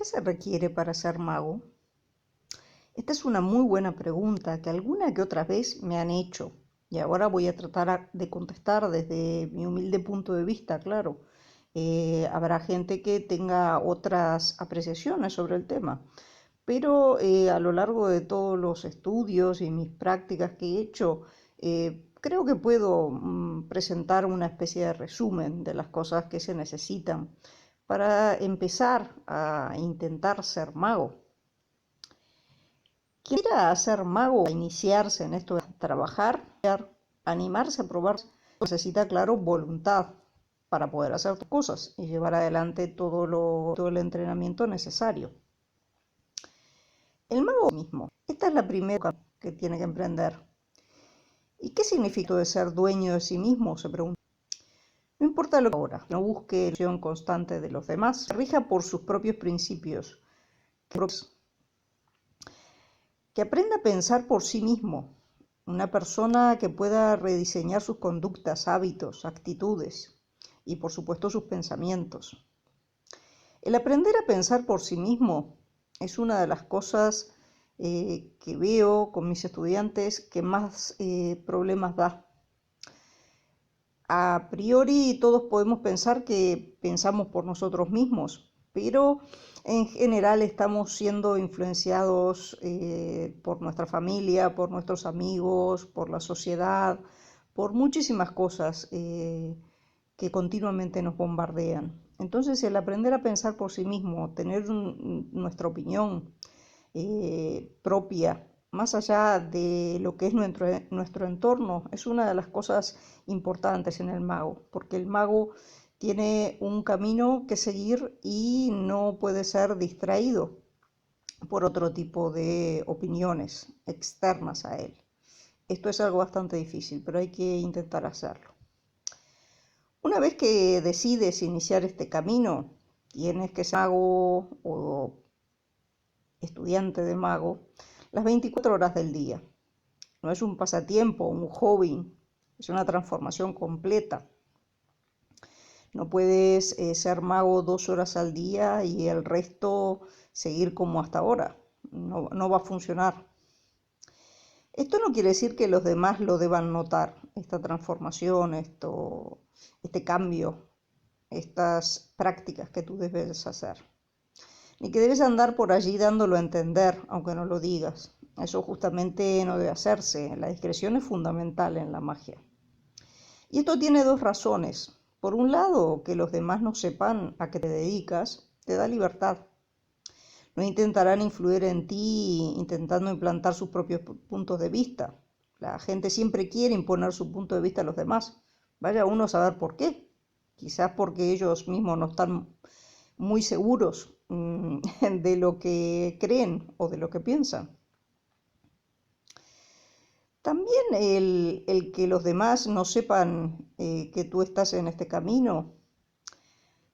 ¿Qué se requiere para ser mago? Esta es una muy buena pregunta que alguna que otra vez me han hecho y ahora voy a tratar de contestar desde mi humilde punto de vista, claro. Habrá gente que tenga otras apreciaciones sobre el tema, pero a lo largo de todos los estudios y mis prácticas que he hecho, creo que puedo presentar una especie de resumen de las cosas que se necesitan para empezar a intentar ser mago. Quien quiera ser mago, iniciarse en esto de trabajar, animarse a probar, necesita, claro, voluntad para poder hacer cosas y llevar adelante todo el entrenamiento necesario. El mago mismo, esta es la primera que tiene que emprender. ¿Y qué significa de ser dueño de sí mismo? Se pregunta. No importa lo que ahora, no busque la acción constante de los demás, se rija por sus propios principios, que aprenda a pensar por sí mismo, una persona que pueda rediseñar sus conductas, hábitos, actitudes y por supuesto sus pensamientos. El aprender a pensar por sí mismo es una de las cosas que veo con mis estudiantes que más problemas da. A priori todos podemos pensar que pensamos por nosotros mismos, pero en general estamos siendo influenciados por nuestra familia, por nuestros amigos, por la sociedad, por muchísimas cosas que continuamente nos bombardean. Entonces el aprender a pensar por sí mismo, tener nuestra opinión propia, más allá de lo que es nuestro entorno, es una de las cosas importantes en el mago, porque el mago tiene un camino que seguir y no puede ser distraído por otro tipo de opiniones externas a él. Esto es algo bastante difícil, pero hay que intentar hacerlo. Una vez que decides iniciar este camino, tienes que ser mago o estudiante de mago las 24 horas del día. No es un pasatiempo, un hobby, es una transformación completa. No puedes ser mago 2 horas al día y el resto seguir como hasta ahora. No va a funcionar. Esto no quiere decir que los demás lo deban notar, esta transformación, este cambio, estas prácticas que tú debes hacer. Ni que debes andar por allí dándolo a entender, aunque no lo digas. Eso justamente no debe hacerse. La discreción es fundamental en la magia. Y esto tiene dos razones. Por un lado, que los demás no sepan a qué te dedicas, te da libertad. No intentarán influir en ti intentando implantar sus propios puntos de vista. La gente siempre quiere imponer su punto de vista a los demás. Vaya uno a saber por qué. Quizás porque ellos mismos no están muy seguros de lo que creen o de lo que piensan. También el que los demás no sepan que tú estás en este camino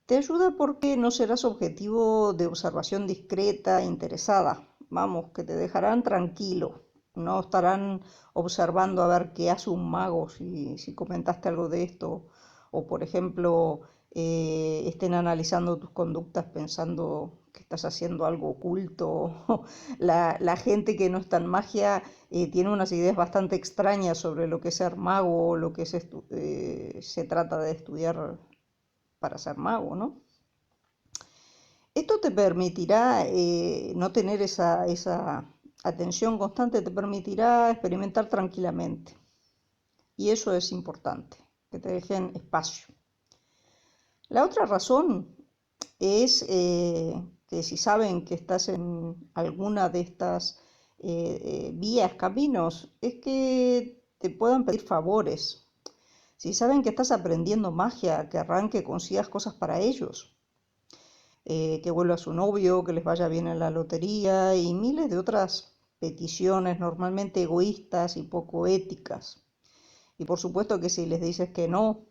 te ayuda porque no serás objetivo de observación discreta e interesada. Vamos, que te dejarán tranquilo. No estarán observando a ver qué hace un mago si comentaste algo de esto. O, por ejemplo, estén analizando tus conductas pensando que estás haciendo algo oculto. La gente que no está en magia tiene unas ideas bastante extrañas sobre lo que es ser mago o lo que se trata de estudiar para ser mago, ¿no? Esto te permitirá no tener esa atención constante, te permitirá experimentar tranquilamente. Y eso es importante, que te dejen espacio. La otra razón es que si saben que estás en alguna de estas vías, caminos, es que te puedan pedir favores. Si saben que estás aprendiendo magia, querrán que consigas cosas para ellos. Que vuelva su novio, que les vaya bien en la lotería y miles de otras peticiones normalmente egoístas y poco éticas. Y por supuesto que si les dices que no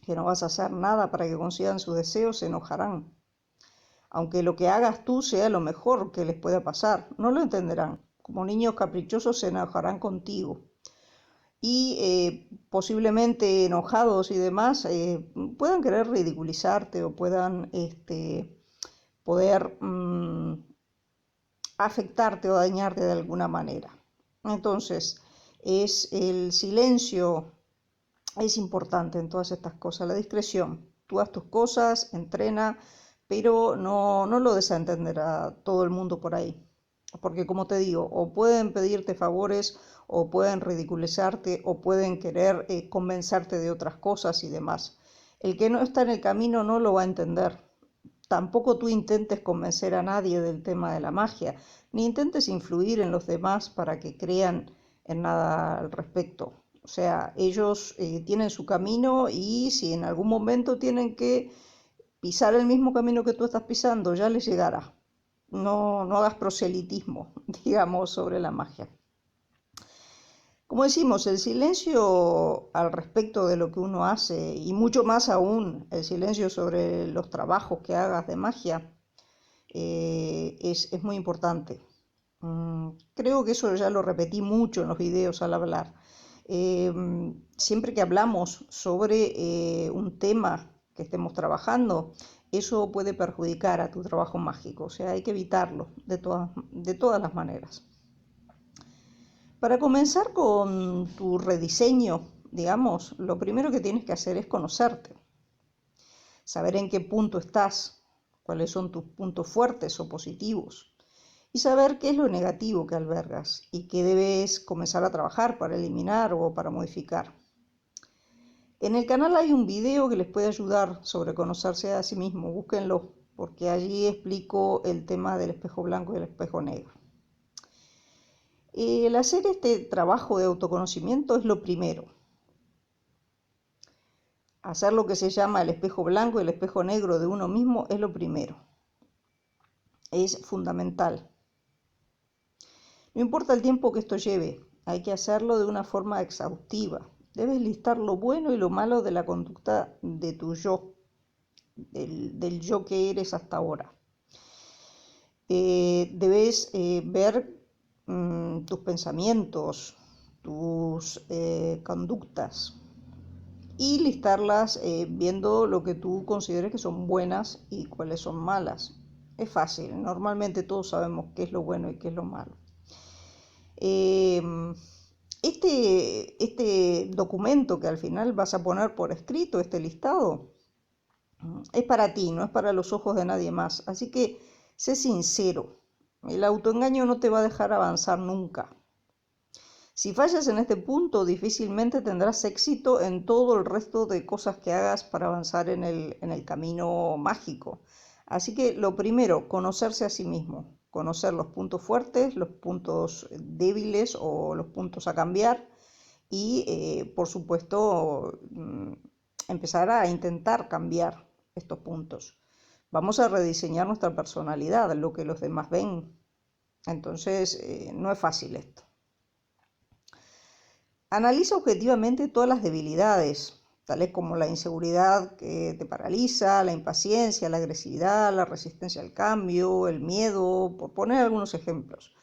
vas a hacer nada para que consigan sus deseos, se enojarán. Aunque lo que hagas tú sea lo mejor que les pueda pasar, no lo entenderán. Como niños caprichosos se enojarán contigo. Y posiblemente enojados y demás, puedan querer ridiculizarte o puedan poder afectarte o dañarte de alguna manera. Entonces, el silencio es importante en todas estas cosas, la discreción. Tú haz tus cosas, entrena, pero no lo des a entender a todo el mundo por ahí. Porque como te digo, o pueden pedirte favores, o pueden ridiculizarte, o pueden querer convencerte de otras cosas y demás. El que no está en el camino no lo va a entender. Tampoco tú intentes convencer a nadie del tema de la magia, ni intentes influir en los demás para que crean en nada al respecto. O sea, ellos tienen su camino y si en algún momento tienen que pisar el mismo camino que tú estás pisando, ya les llegará. No hagas proselitismo, digamos, sobre la magia. Como decimos, el silencio al respecto de lo que uno hace, y mucho más aún el silencio sobre los trabajos que hagas de magia, es muy importante. Creo que eso ya lo repetí mucho en los videos al hablar. Siempre que hablamos sobre un tema que estemos trabajando, eso puede perjudicar a tu trabajo mágico, o sea, hay que evitarlo de todas las maneras. Para comenzar con tu rediseño, digamos, lo primero que tienes que hacer es conocerte, saber en qué punto estás, cuáles son tus puntos fuertes o positivos, y saber qué es lo negativo que albergas y qué debes comenzar a trabajar para eliminar o para modificar. En el canal hay un video que les puede ayudar sobre conocerse a sí mismo, búsquenlo, porque allí explico el tema del espejo blanco y el espejo negro. El hacer este trabajo de autoconocimiento es lo primero. Hacer lo que se llama el espejo blanco y el espejo negro de uno mismo es lo primero. Es fundamental. No importa el tiempo que esto lleve, hay que hacerlo de una forma exhaustiva. Debes listar lo bueno y lo malo de la conducta de tu yo, del yo que eres hasta ahora. Debes ver tus pensamientos, tus conductas y listarlas viendo lo que tú consideres que son buenas y cuáles son malas. Es fácil, normalmente todos sabemos qué es lo bueno y qué es lo malo. Este documento que al final vas a poner por escrito, este listado, es para ti, no es para los ojos de nadie más. Así que sé sincero, el autoengaño no te va a dejar avanzar nunca. Si fallas en este punto, difícilmente tendrás éxito en todo el resto de cosas que hagas para avanzar en el camino mágico. Así que lo primero, conocerse a sí mismo, conocer los puntos fuertes, los puntos débiles o los puntos a cambiar y, por supuesto, empezar a intentar cambiar estos puntos. Vamos a rediseñar nuestra personalidad, lo que los demás ven. Entonces, no es fácil esto. Analiza objetivamente todas las debilidades, tales como la inseguridad que te paraliza, la impaciencia, la agresividad, la resistencia al cambio, el miedo, por poner algunos ejemplos.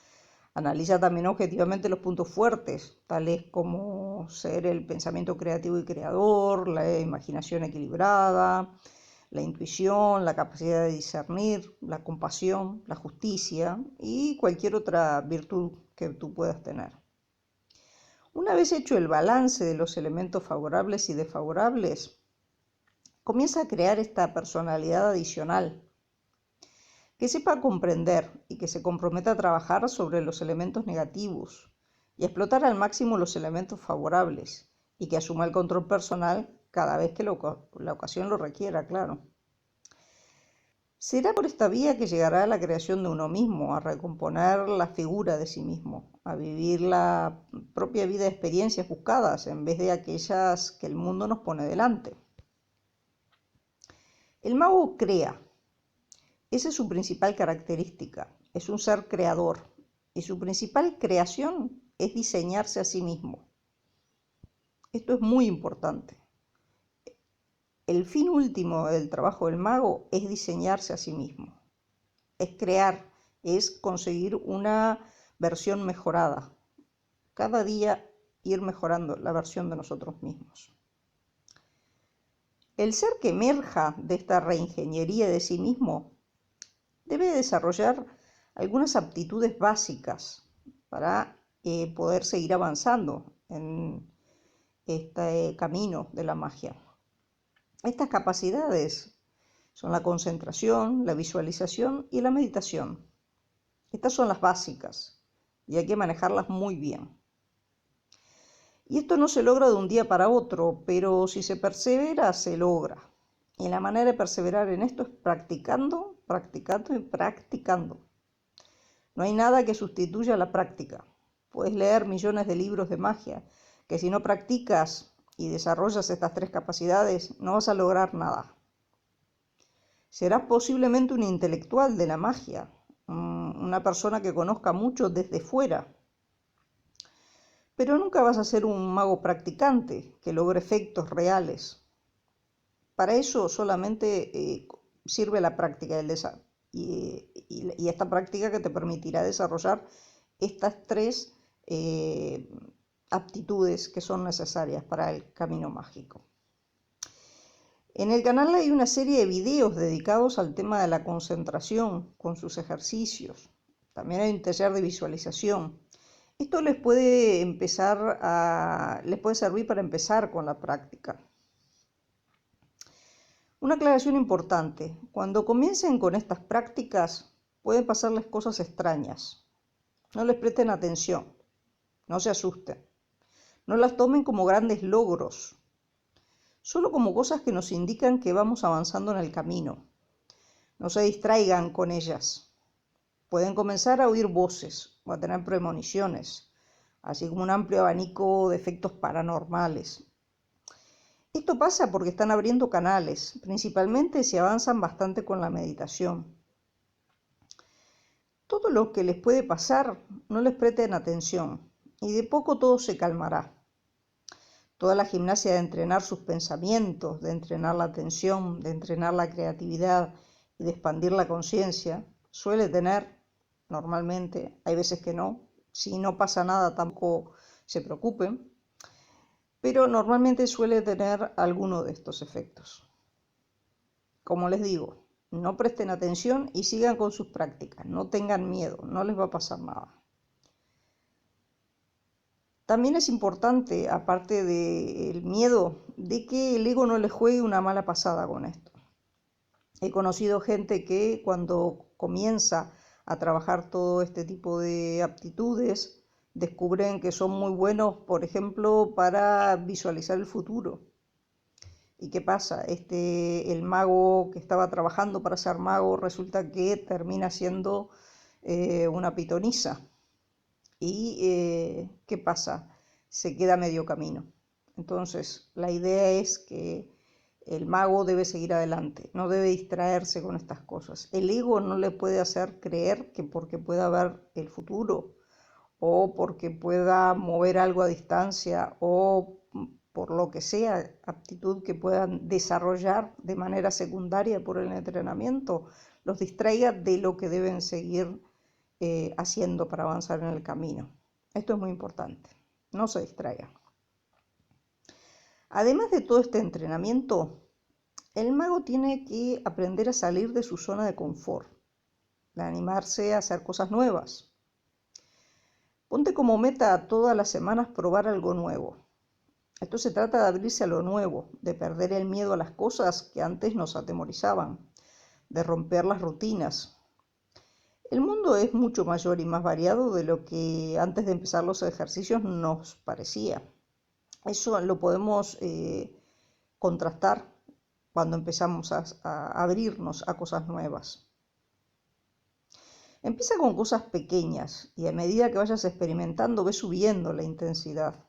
Analiza también objetivamente los puntos fuertes, tales como ser el pensamiento creativo y creador, la imaginación equilibrada, la intuición, la capacidad de discernir, la compasión, la justicia y cualquier otra virtud que tú puedas tener. Una vez hecho el balance de los elementos favorables y desfavorables, comienza a crear esta personalidad adicional, que sepa comprender y que se comprometa a trabajar sobre los elementos negativos y a explotar al máximo los elementos favorables y que asuma el control personal cada vez que la ocasión lo requiera, claro. Será por esta vía que llegará a la creación de uno mismo, a recomponer la figura de sí mismo, a vivir la propia vida de experiencias buscadas en vez de aquellas que el mundo nos pone delante. El mago crea. Esa es su principal característica. Es un ser creador y su principal creación es diseñarse a sí mismo. Esto es muy importante. El fin último del trabajo del mago es diseñarse a sí mismo, es crear, es conseguir una versión mejorada. Cada día ir mejorando la versión de nosotros mismos. El ser que emerja de esta reingeniería de sí mismo debe desarrollar algunas aptitudes básicas para poder seguir avanzando en este camino de la magia. Estas capacidades son la concentración, la visualización y la meditación. Estas son las básicas y hay que manejarlas muy bien. Y esto no se logra de un día para otro, pero si se persevera, se logra. Y la manera de perseverar en esto es practicando, practicando y practicando. No hay nada que sustituya la práctica. Puedes leer millones de libros de magia, que si no practicas y desarrollas estas 3 capacidades, no vas a lograr nada. Serás posiblemente un intelectual de la magia, una persona que conozca mucho desde fuera, pero nunca vas a ser un mago practicante que logre efectos reales. Para eso solamente sirve la práctica y esta práctica que te permitirá desarrollar estas 3 aptitudes que son necesarias para el camino mágico. En el canal hay una serie de videos dedicados al tema de la concentración con sus ejercicios. También hay un taller de visualización. Esto les puede servir para empezar con la práctica. Una aclaración importante: cuando comiencen con estas prácticas pueden pasarles cosas extrañas. No les presten atención, no se asusten, no las tomen como grandes logros, solo como cosas que nos indican que vamos avanzando en el camino. No se distraigan con ellas. Pueden comenzar a oír voces o a tener premoniciones, así como un amplio abanico de efectos paranormales. Esto pasa porque están abriendo canales, principalmente si avanzan bastante con la meditación. Todo lo que les puede pasar, no les presten atención, y de poco todo se calmará. Toda la gimnasia de entrenar sus pensamientos, de entrenar la atención, de entrenar la creatividad y de expandir la conciencia, suele tener, normalmente, hay veces que no, si no pasa nada tampoco se preocupen, pero normalmente suele tener alguno de estos efectos. Como les digo, no presten atención y sigan con sus prácticas, no tengan miedo, no les va a pasar nada. También es importante, aparte del miedo, de que el ego no les juegue una mala pasada con esto. He conocido gente que cuando comienza a trabajar todo este tipo de aptitudes, descubren que son muy buenos, por ejemplo, para visualizar el futuro. ¿Y qué pasa? El mago que estaba trabajando para ser mago resulta que termina siendo una pitonisa. ¿Y qué pasa? Se queda a medio camino. Entonces, la idea es que el mago debe seguir adelante, no debe distraerse con estas cosas. El ego no le puede hacer creer que porque pueda ver el futuro o porque pueda mover algo a distancia o por lo que sea, aptitud que puedan desarrollar de manera secundaria por el entrenamiento, los distraiga de lo que deben seguir haciendo para avanzar en el camino. Esto es muy importante, no se distraigan. Además de todo este entrenamiento, el mago tiene que aprender a salir de su zona de confort, de animarse a hacer cosas nuevas. Ponte como meta todas las semanas probar algo nuevo. Esto se trata de abrirse a lo nuevo, de perder el miedo a las cosas que antes nos atemorizaban, de romper las rutinas. El mundo es mucho mayor y más variado de lo que antes de empezar los ejercicios nos parecía. Eso lo podemos contrastar cuando empezamos a abrirnos a cosas nuevas. Empieza con cosas pequeñas y a medida que vayas experimentando ves subiendo la intensidad.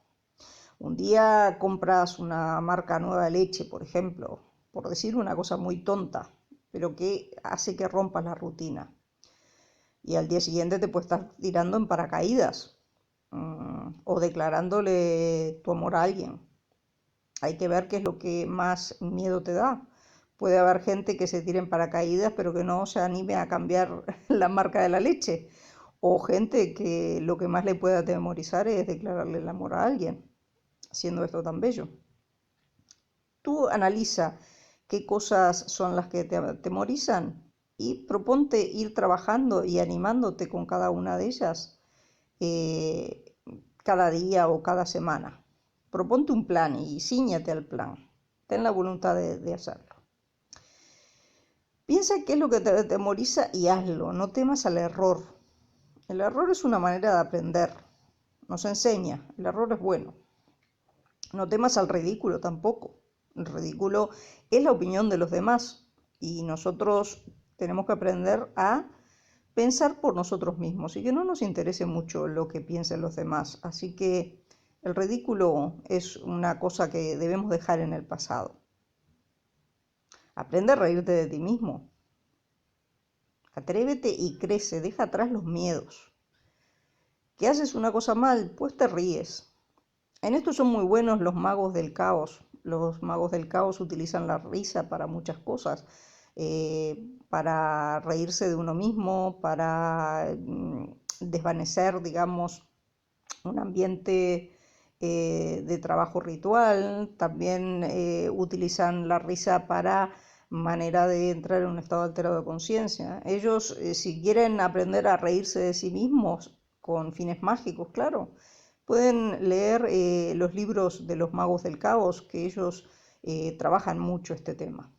Un día compras una marca nueva de leche, por ejemplo, por decir una cosa muy tonta, pero que hace que rompas la rutina. Y al día siguiente te puedes estar tirando en paracaídas o declarándole tu amor a alguien. Hay que ver qué es lo que más miedo te da. Puede haber gente que se tire en paracaídas pero que no se anime a cambiar la marca de la leche. O gente que lo que más le puede atemorizar es declararle el amor a alguien, siendo esto tan bello. Tú analiza qué cosas son las que te atemorizan y proponte ir trabajando y animándote con cada una de ellas cada día o cada semana. Proponte un plan y cíñate al plan. Ten la voluntad de hacerlo. Piensa qué es lo que te atemoriza y hazlo. No temas al error. El error es una manera de aprender. Nos enseña. El error es bueno. No temas al ridículo tampoco. El ridículo es la opinión de los demás y nosotros tenemos que aprender a pensar por nosotros mismos y que no nos interese mucho lo que piensen los demás. Así que el ridículo es una cosa que debemos dejar en el pasado. Aprende a reírte de ti mismo. Atrévete y crece, deja atrás los miedos. ¿Que haces una cosa mal? Pues te ríes. En esto son muy buenos los magos del caos. Los magos del caos utilizan la risa para muchas cosas, para reírse de uno mismo, para desvanecer, digamos, un ambiente de trabajo ritual. También utilizan la risa para manera de entrar en un estado alterado de conciencia. Ellos, si quieren aprender a reírse de sí mismos con fines mágicos, claro, pueden leer los libros de los magos del caos, que ellos trabajan mucho este tema.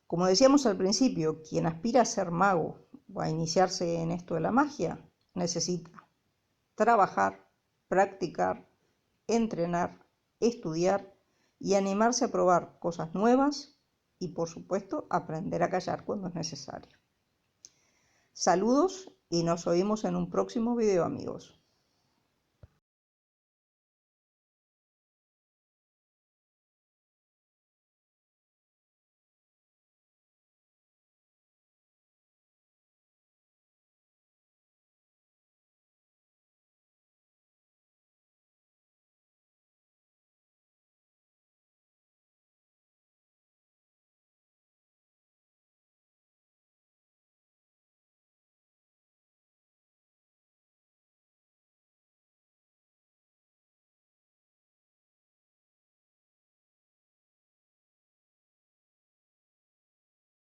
Como decíamos al principio, quien aspira a ser mago o a iniciarse en esto de la magia, necesita trabajar, practicar, entrenar, estudiar y animarse a probar cosas nuevas y, por supuesto, aprender a callar cuando es necesario. Saludos y nos oímos en un próximo video, amigos.